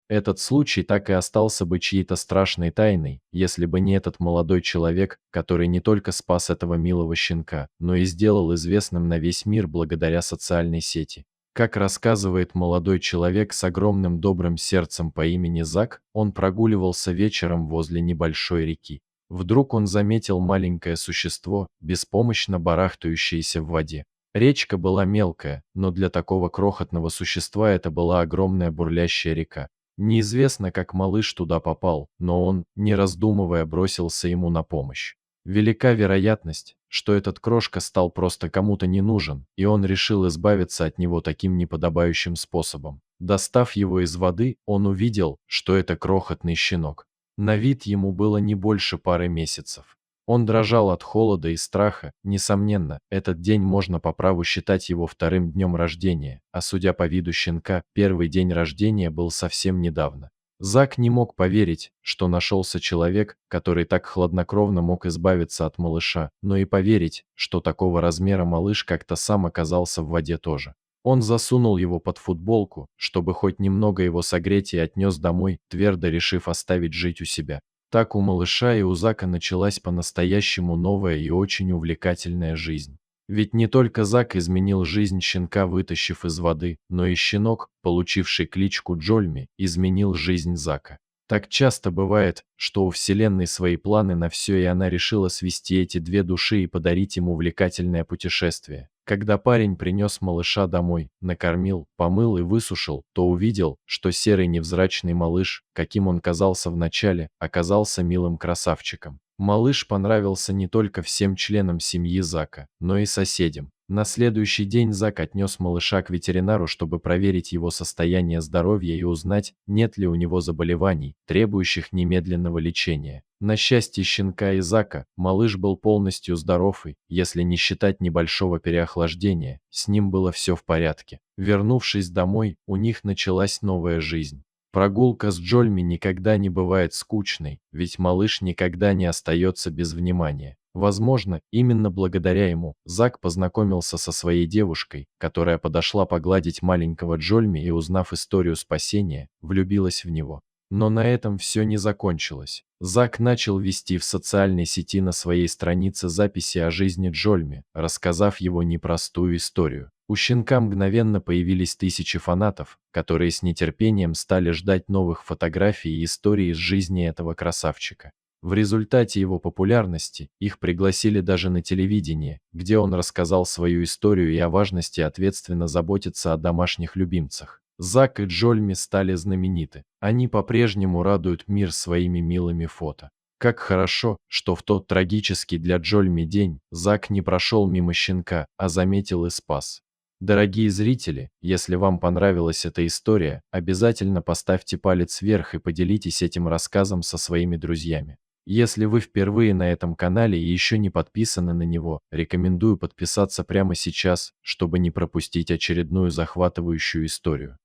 Этот случай так и остался бы чьей-то страшной тайной, если бы не этот молодой человек, который не только спас этого милого щенка, но и сделал известным на весь мир благодаря социальной сети. Как рассказывает молодой человек с огромным добрым сердцем по имени Зак, он прогуливался вечером возле небольшой реки. Вдруг он заметил маленькое существо, беспомощно барахтающееся в воде. Речка была мелкая, но для такого крохотного существа это была огромная бурлящая река. Неизвестно, как малыш туда попал, но он, не раздумывая, бросился ему на помощь. Велика вероятность, что этот крошка стал просто кому-то не нужен, и он решил избавиться от него таким неподобающим способом. Достав его из воды, он увидел, что это крохотный щенок. На вид ему было не больше пары месяцев. Он дрожал от холода и страха, несомненно, этот день можно по праву считать его вторым днем рождения, а судя по виду щенка, первый день рождения был совсем недавно. Зак не мог поверить, что нашелся человек, который так хладнокровно мог избавиться от малыша, но и поверить, что такого размера малыш как-то сам оказался в воде тоже. Он засунул его под футболку, чтобы хоть немного его согреть, и отнес домой, твердо решив оставить жить у себя. Так у малыша и у Зака началась по-настоящему новая и очень увлекательная жизнь. Ведь не только Зак изменил жизнь щенка, вытащив из воды, но и щенок, получивший кличку Джольми, изменил жизнь Зака. Так часто бывает, что у Вселенной свои планы на все, и она решила свести эти две души и подарить им увлекательное путешествие. Когда парень принес малыша домой, накормил, помыл и высушил, то увидел, что серый невзрачный малыш, каким он казался вначале, оказался милым красавчиком. Малыш понравился не только всем членам семьи Зака, но и соседям. На следующий день Зак отнес малыша к ветеринару, чтобы проверить его состояние здоровья и узнать, нет ли у него заболеваний, требующих немедленного лечения. На счастье щенка и Зака, малыш был полностью здоров и, если не считать небольшого переохлаждения, с ним было все в порядке. Вернувшись домой, у них началась новая жизнь. Прогулка с Джольми никогда не бывает скучной, ведь малыш никогда не остается без внимания. Возможно, именно благодаря ему Зак познакомился со своей девушкой, которая подошла погладить маленького Джольми и, узнав историю спасения, влюбилась в него. Но на этом все не закончилось. Зак начал вести в социальной сети на своей странице записи о жизни Джольми, рассказав его непростую историю. У щенка мгновенно появились тысячи фанатов, которые с нетерпением стали ждать новых фотографий и историй из жизни этого красавчика. В результате его популярности их пригласили даже на телевидение, где он рассказал свою историю и о важности ответственно заботиться о домашних любимцах. Зак и Джольми стали знамениты. Они по-прежнему радуют мир своими милыми фото. Как хорошо, что в тот трагический для Джольми день Зак не прошел мимо щенка, а заметил и спас. Дорогие зрители, если вам понравилась эта история, обязательно поставьте палец вверх и поделитесь этим рассказом со своими друзьями. Если вы впервые на этом канале и еще не подписаны на него, рекомендую подписаться прямо сейчас, чтобы не пропустить очередную захватывающую историю.